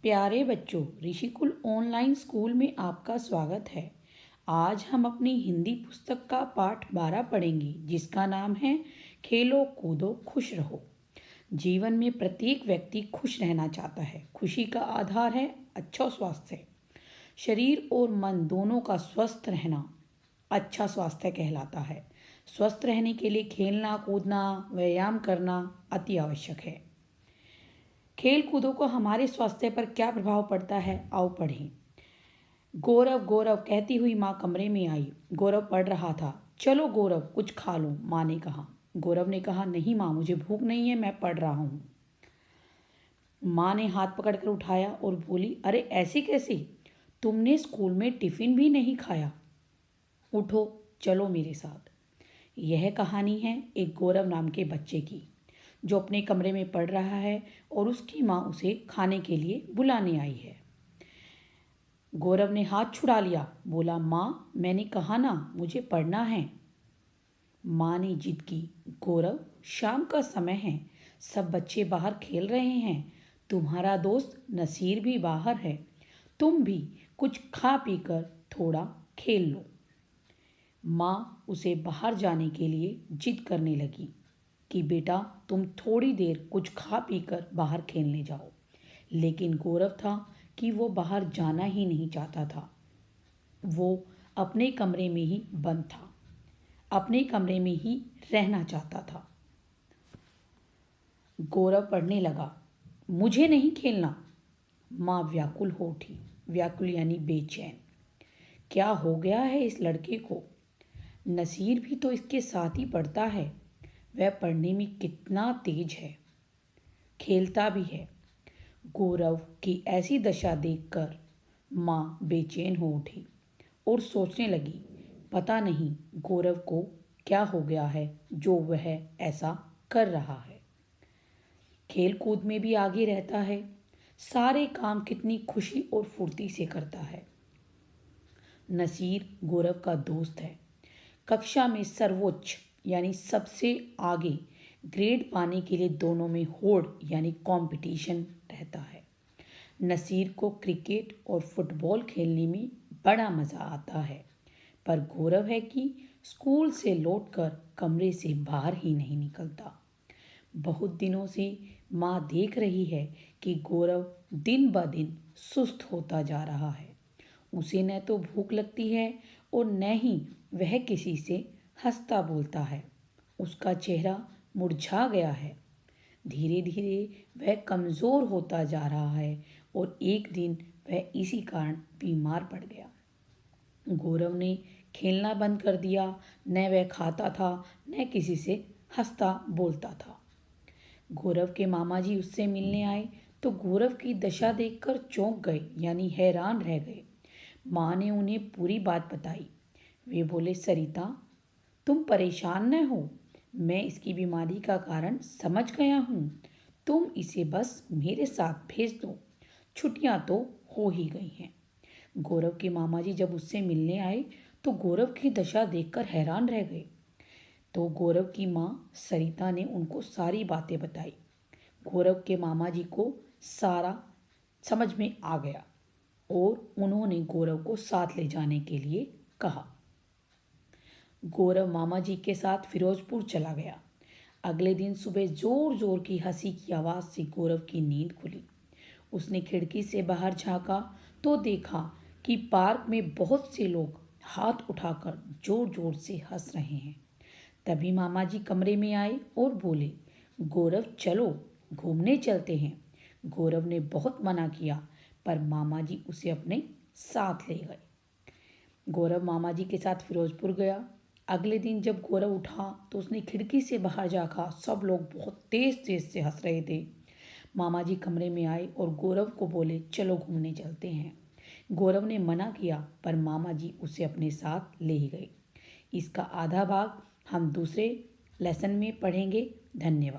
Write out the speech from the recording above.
प्यारे बच्चों, Rishikul online school में आपका स्वागत है। आज हम अपनी हिंदी पुस्तक का पाठ 12 पढ़ेंगे, जिसका नाम है खेलो कूदो खुश रहो। जीवन में प्रत्येक व्यक्ति खुश रहना चाहता है। खुशी का आधार है अच्छा स्वास्थ्य। शरीर और मन दोनों का स्वस्थ रहना अच्छा स्वास्थ्य कहलाता है। स्वस्थ रहने के लिए खेलना कूदना व्यायाम करना अति आवश्यक है। खेल कूदों को हमारे स्वास्थ्य पर क्या प्रभाव पड़ता है, आओ पढ़ें। गौरव गौरव कहती हुई माँ कमरे में आई। गौरव पढ़ रहा था। चलो गौरव कुछ खा लो, माँ ने कहा। गौरव ने कहा, नहीं माँ, मुझे भूख नहीं है, मैं पढ़ रहा हूँ। माँ ने हाथ पकड़कर उठाया और बोली, अरे ऐसे कैसे, तुमने स्कूल में टिफिन भी नहीं खाया। उठो, चलो मेरे साथ। यह कहानी है एक गौरव नाम के बच्चे की, जो अपने कमरे में पढ़ रहा है और उसकी माँ उसे खाने के लिए बुलाने आई है। गौरव ने हाथ छुड़ा लिया, बोला, माँ मैंने कहा ना, मुझे पढ़ना है। माँ ने जिद की, गौरव शाम का समय है, सब बच्चे बाहर खेल रहे हैं, तुम्हारा दोस्त नसीर भी बाहर है, तुम भी कुछ खा पी कर थोड़ा खेल लो। माँ उसे बाहर जाने के लिए जिद करने लगी कि बेटा तुम थोड़ी देर कुछ खा पी कर बाहर खेलने जाओ। लेकिन गौरव था कि वो बाहर जाना ही नहीं चाहता था। वो अपने कमरे में ही बंद था, अपने कमरे में ही रहना चाहता था। गौरव पढ़ने लगा। मुझे नहीं खेलना। माँ व्याकुल हो उठी। व्याकुल यानी बेचैन। क्या हो गया है इस लड़के को? नसीर भी तो इसके साथ ही पढ़ता है, वह पढ़ने में कितना तेज है, खेलता भी है। गौरव की ऐसी दशा देखकर माँ बेचैन हो उठी और सोचने लगी, पता नहीं गौरव को क्या हो गया है जो वह ऐसा कर रहा है। खेल कूद में भी आगे रहता है, सारे काम कितनी खुशी और फुर्ती से करता है। नसीर गौरव का दोस्त है। कक्षा में सर्वोच्च यानी सबसे आगे ग्रेड पाने के लिए दोनों में होड़ यानी कंपटीशन रहता है। नसीर को क्रिकेट और फुटबॉल खेलने में बड़ा मज़ा आता है, पर गौरव है कि स्कूल से लौटकर कमरे से बाहर ही नहीं निकलता। बहुत दिनों से माँ देख रही है कि गौरव दिन ब दिन सुस्त होता जा रहा है। उसे न तो भूख लगती है और न ही वह किसी से हंसता बोलता है। उसका चेहरा मुरझा गया है। धीरे धीरे वह कमज़ोर होता जा रहा है और एक दिन वह इसी कारण बीमार पड़ गया। गौरव ने खेलना बंद कर दिया। न वह खाता था, न किसी से हंसता बोलता था। गौरव के मामा जी उससे मिलने आए तो गौरव की दशा देखकर चौंक गए यानी हैरान रह गए। माँ ने उन्हें पूरी बात बताई। वे बोले, सरिता तुम परेशान न हो, मैं इसकी बीमारी का कारण समझ गया हूँ, तुम इसे बस मेरे साथ भेज दो, छुट्टियाँ तो हो ही गई हैं। गौरव के मामा जी जब उससे मिलने आए तो गौरव की दशा देखकर हैरान रह गए। तो गौरव की माँ सरिता ने उनको सारी बातें बताई। गौरव के मामा जी को सारा समझ में आ गया और उन्होंने गौरव को साथ ले जाने के लिए कहा। गौरव मामा जी के साथ फिरोजपुर चला गया। अगले दिन सुबह जोर जोर की हंसी की आवाज़ से गौरव की नींद खुली। उसने खिड़की से बाहर झांका तो देखा कि पार्क में बहुत से लोग हाथ उठाकर जोर जोर से हंस रहे हैं। तभी मामा जी कमरे में आए और बोले, गौरव चलो घूमने चलते हैं। गौरव ने बहुत मना किया, पर मामा जी उसे अपने साथ ले गए। गौरव मामा जी के साथ फिरोजपुर गया। अगले दिन जब गौरव उठा तो उसने खिड़की से बाहर झाँका। सब लोग बहुत तेज तेज से हंस रहे थे। मामा जी कमरे में आए और गौरव को बोले, चलो घूमने चलते हैं। गौरव ने मना किया, पर मामा जी उसे अपने साथ ले ही गए। इसका आधा भाग हम दूसरे लेसन में पढ़ेंगे। धन्यवाद।